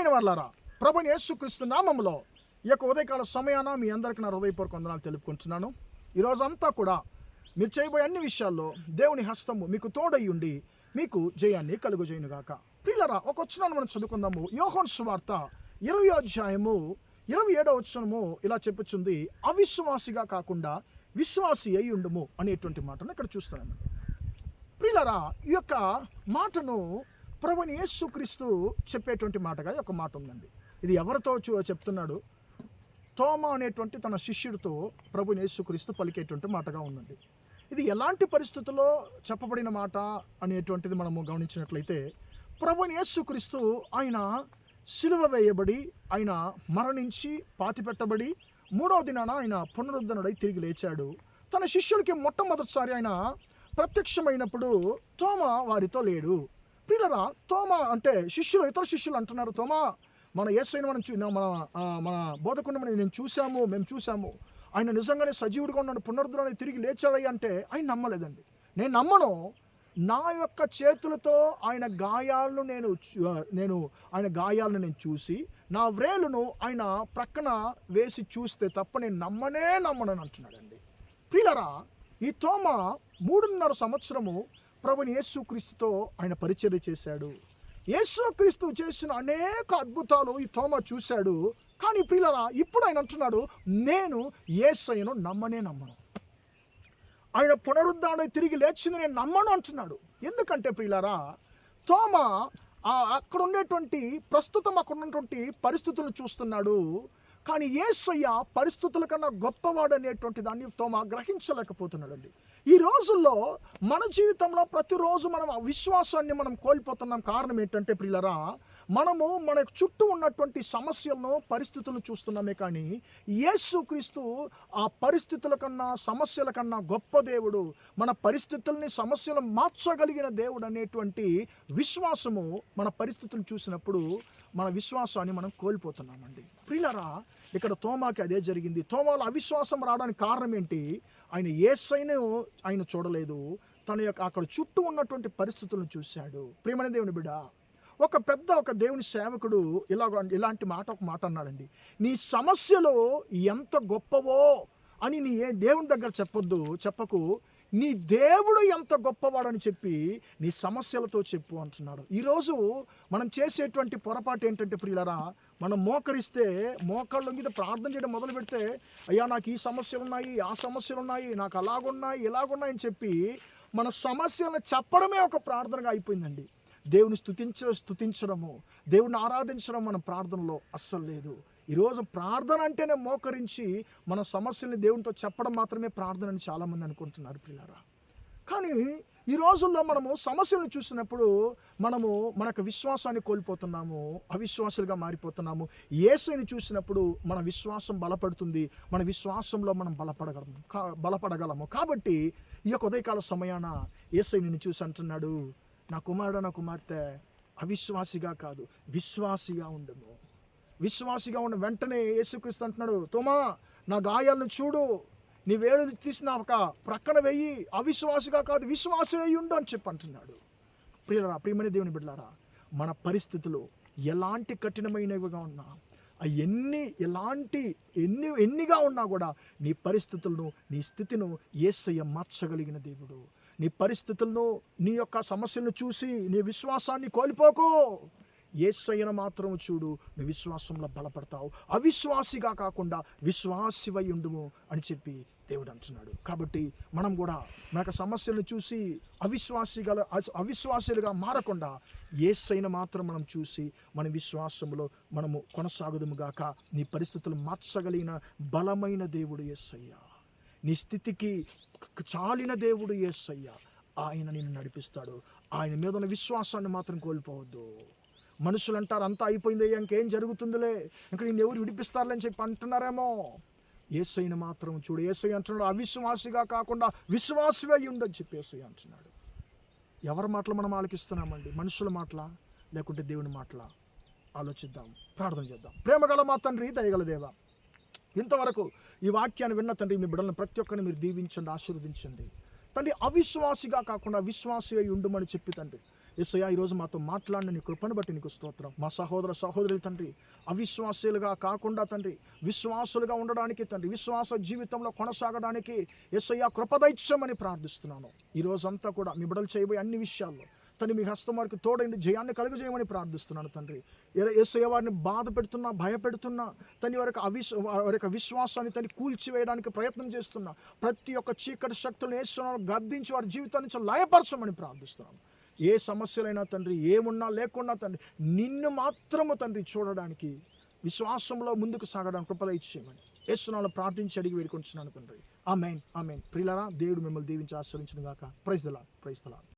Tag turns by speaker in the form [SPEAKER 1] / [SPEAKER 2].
[SPEAKER 1] ప్రియమైన వాళ్ళారా, ప్రభువైన యేసుక్రీస్తు నామములో ఈ యొక్క ఉదయకాల సమయాన మీ అందరికీ నా హృదయపూర్వక వందనాలు తెలుపుకుంటున్నాను. ఈరోజంతా కూడా మీరు చేయబోయే అన్ని విషయాల్లో దేవుని హస్తము మీకు తోడై ఉండి మీకు జయాన్ని కలుగజేయునుగాక. ప్రియులారా, ఒక వచనాన్ని మనం చదువుకుందాము. యోహాను సువార్త 20వ అధ్యాయము 27వ వచనము ఇలా చెప్పుచుంది, అవిశ్వాసిగా కాకుండా విశ్వాసి అయి ఉండుము అనేటువంటి మాటను ఇక్కడ చూస్తున్నాము. ప్రియులారా, ఈ యొక్క మాటను ప్రభువైన యేసుక్రీస్తు చెప్పేటువంటి మాటగా ఒక మాట ఉందండి. ఇది ఎవరితో చెప్తున్నాడు? తోమా అనేటువంటి తన శిష్యుడితో ప్రభువైన యేసుక్రీస్తు పలికేటువంటి మాటగా ఉందండి. ఇది ఎలాంటి పరిస్థితుల్లో చెప్పబడిన మాట అనేటువంటిది మనము గమనించినట్లయితే, ప్రభువైన యేసుక్రీస్తు ఆయన సిలువ వేయబడి, ఆయన మరణించి పాతిపెట్టబడి 3వ దినాన ఆయన పునరుద్ధరణుడై తిరిగి లేచాడు. తన శిష్యులకి మొట్టమొదటిసారి ఆయన ప్రత్యక్షమైనప్పుడు తోమా వారితో లేడు. ప్రియులారా, తోమా అంటే శిష్యులు, ఇతర శిష్యులు అంటున్నారు, తోమా మన యేసయ్యను మన బోధకుడిని మేము చూసాము, ఆయన నిజంగానే సజీవుడిగా ఉన్నాడు, పునరుద్ధరణ తిరిగి లేచాడయ్య అంటే ఆయన నమ్మలేదండి. నేను నమ్మను, నా యొక్క చేతులతో ఆయన గాయాలను నేను చూసి నా వ్రేలును ఆయన ప్రక్కన వేసి చూస్తే తప్ప నేను నమ్మను అంటున్నాడండి. ప్రియులారా, ఈ తోమా 3.5 సంవత్సరము ప్రభువైన యేసుక్రీస్తుతో ఆయన పరిచర్య చేశాడు. యేసుక్రీస్తు చేసిన అనేక అద్భుతాలు ఈ తోమా చూశాడు. కానీ ప్రియులారా, ఇప్పుడు ఆయన అంటున్నాడు, నేను యేసయ్యను నమ్మను, ఆయన పునరుద్ధరణ తిరిగి లేచింది నేను నమ్మను అంటున్నాడు. ఎందుకంటే ప్రియులారా, తోమా అక్కడ ఉన్నటువంటి పరిస్థితులను చూస్తున్నాడు. కానీ యేసయ్య పరిస్థితుల కన్నా గొప్పవాడు అనేటువంటి దాన్ని తోమా గ్రహించలేకపోతున్నాడండి. ఈ రోజుల్లో మన జీవితంలో ప్రతిరోజు మనం ఆ విశ్వాసాన్ని మనం కోల్పోతున్నాం. కారణం ఏంటంటే ప్రియులారా, మనము మన చుట్టూ ఉన్నటువంటి సమస్యలను, పరిస్థితులను చూస్తున్నామే, కానీ యేసుక్రీస్తు ఆ పరిస్థితుల కన్నా, సమస్యల కన్నా గొప్ప దేవుడు, మన పరిస్థితుల్ని, సమస్యలను మార్చగలిగిన దేవుడు అనేటువంటి విశ్వాసము మన పరిస్థితులు చూసినప్పుడు మన విశ్వాసాన్ని మనం కోల్పోతున్నామండి. ప్రియులారా, ఇక్కడ తోమాకి అదే జరిగింది. తోమాలో అవిశ్వాసం రావడానికి కారణం ఏంటి? ఆయన యేసయ్యను ఆయన చూడలేదు, తన యొక్క అక్కడ చుట్టూ ఉన్నటువంటి పరిస్థితులను చూశాడు. ప్రియమైన దేవుని బిడ్డ, ఒక దేవుని సేవకుడు ఇలాంటి ఒక మాట అన్నాడండి, నీ సమస్యలు ఎంత గొప్పవో అని నీ దేవుని దగ్గర చెప్పకు, నీ దేవుడు ఎంత గొప్పవాడని చెప్పి నీ సమస్యలతో చెప్పు అంటున్నాడు. ఈరోజు మనం చేసేటువంటి పొరపాటు ఏంటంటే ప్రియులారా, మనం మోకరిస్తే, మోకాళ్ళ మీద ప్రార్థన చేయడం మొదలు పెడితే, అయ్యా నాకు ఈ సమస్యలు ఉన్నాయి, ఆ సమస్యలు ఉన్నాయి, నాకు అలాగున్నాయి ఇలాగున్నాయి అని చెప్పి మన సమస్యలను చెప్పడమే ఒక ప్రార్థనగా అయిపోయిందండి. దేవుని స్తుతించడము, దేవుని ఆరాధించడం మన ప్రార్థనలో అస్సలు లేదు. ఈరోజు ప్రార్థన అంటేనే మోకరించి మన సమస్యల్ని దేవునితో చెప్పడం మాత్రమే ప్రార్థన అని చాలామంది అనుకుంటున్నారు ప్రియులారా. కానీ ఈ రోజుల్లో మనము సమస్యలను చూసినప్పుడు మనకు విశ్వాసాన్ని కోల్పోతున్నాము, అవిశ్వాసులుగా మారిపోతున్నాము. యేసయ్యని చూసినప్పుడు మన విశ్వాసం బలపడుతుంది, మన విశ్వాసంలో మనం బలపడగలము. కాబట్టి ఈ యొక్క ఉదయకాల సమయాన యేసయ్యని చూసి అంటున్నాడు, నా కుమారుడు, నా కుమార్తె, అవిశ్వాసిగా కాదు విశ్వాసిగా ఉండము. విశ్వాసిగా ఉన్న వెంటనే యేసుక్రీస్తు అంటున్నాడు, తోమా నా గాయాలను చూడు, నీ వేలు తీసిన ఒక ప్రక్కన వెయ్యి, అవిశ్వాసిగా కాదు విశ్వాసి అయి ఉండు అని చెప్పి అంటున్నాడు. ప్రియమైన దేవుని బిడ్డలారా, మన పరిస్థితులు ఎలాంటి కఠినమైనవిగా ఉన్నా, ఎన్నిగా ఉన్నా కూడా నీ పరిస్థితులను, నీ స్థితిను యేసయ్య మార్చగలిగిన దేవుడు. నీ పరిస్థితులను, నీ యొక్క సమస్యలను చూసి నీ విశ్వాసాన్ని కోల్పోకు. యేసయ్యను మాత్రం చూడు, నీ విశ్వాసంలో బలపడతావు. అవిశ్వాసిగా కాకుండా విశ్వాసివై ఉండుము అని చెప్పి దేవుడు అంటున్నాడు. కాబట్టి మనం కూడా మన సమస్యలను చూసి అవిశ్వాసులుగా మారకుండా యేసయ్యను మాత్రం మనం చూసి మన విశ్వాసంలో మనము కొనసాగుదుము గాక. నీ పరిస్థితులు మార్చగలిగిన బలమైన దేవుడు యేసయ్య, నీ స్థితికి చాలిన దేవుడు యేసయ్య. ఆయన నిన్ను నడిపిస్తాడు. ఆయన మీద ఉన్న విశ్వాసాన్ని మాత్రం కోల్పోవద్దు. మనుషులు అంటారు, అంతా అయిపోయింది, ఇంకేం జరుగుతుందిలే, ఇంకా నేను ఎవరు విడిపిస్తారని చెప్పి అంటున్నారేమో. యేసయ్యను మాత్రం చూడు. యేసయ్య అంటున్నాడు, అవిశ్వాసిగా కాకుండా విశ్వాసిగా ఉండని చెప్పి యేసయ్య అంటున్నాడు. ఎవరి మాటలు మనం ఆలకిస్తున్నామండి? మనుషుల మాటలా లేకుంటే దేవుని మాటలా? ఆలోచిద్దాం, ప్రార్థన చేద్దాం. ప్రేమగల మా తండ్రి, దయగల దేవ, ఇంతవరకు ఈ వాక్యాన్ని విన్న తండ్రి, మీ బిడ్డలను ప్రతి ఒక్కరిని మీరు దీవించండి, ఆశీర్వదించండి తండ్రి. అవిశ్వాసిగా కాకుండా విశ్వాసి అయి ఉండమని చెప్పి తండ్రి, యేసయ్యా ఈరోజు మాతో మాట్లాడిన నీ కృపను బట్టి నీకు స్తోత్రం. మా సహోదర సహోదరులు తండ్రి అవిశ్వాసులుగా కాకుండా తండ్రి విశ్వాసులుగా ఉండడానికి తండ్రి విశ్వాస జీవితంలో కొనసాగడానికి యేసయ్యా కృపదైత్యమని ప్రార్థిస్తున్నాను. ఈరోజంతా కూడా మీ బిడ్డలు చేయబోయే అన్ని విషయాల్లో తండ్రి మీ హస్తం వారికి తోడండి, జయాన్ని కలుగజేయమని ప్రార్థిస్తున్నాను తండ్రి. యేసయ్య వారిని బాధ పెడుతున్నా, భయపెడుతున్నా, తండ్రి వారి యొక్క విశ్వాసాన్ని తండ్రి కూల్చివేయడానికి ప్రయత్నం చేస్తున్నా ప్రతి ఒక్క చీకటి శక్తులను యేసునామములో గద్దించి వారి జీవితాన్ని నుంచి లయపరచమని ప్రార్థిస్తున్నాను. ఏ సమస్యలైనా తండ్రి, ఏమున్నా లేకున్నా తండ్రి నిన్ను మాత్రము తండ్రి చూడడానికి విశ్వాసంలో ముందుకు సాగడానికి కృప దయచేయమని యేసునామములో ప్రార్థించి అడిగి వేడుకొంచున్నాను తండ్రి. ఆమేన్, ఆమేన్. ప్రియులారా, దేవుడు మిమ్మల్ని దీవించి ఆశీర్వదించును గాక. Praise the Lord, praise the lord.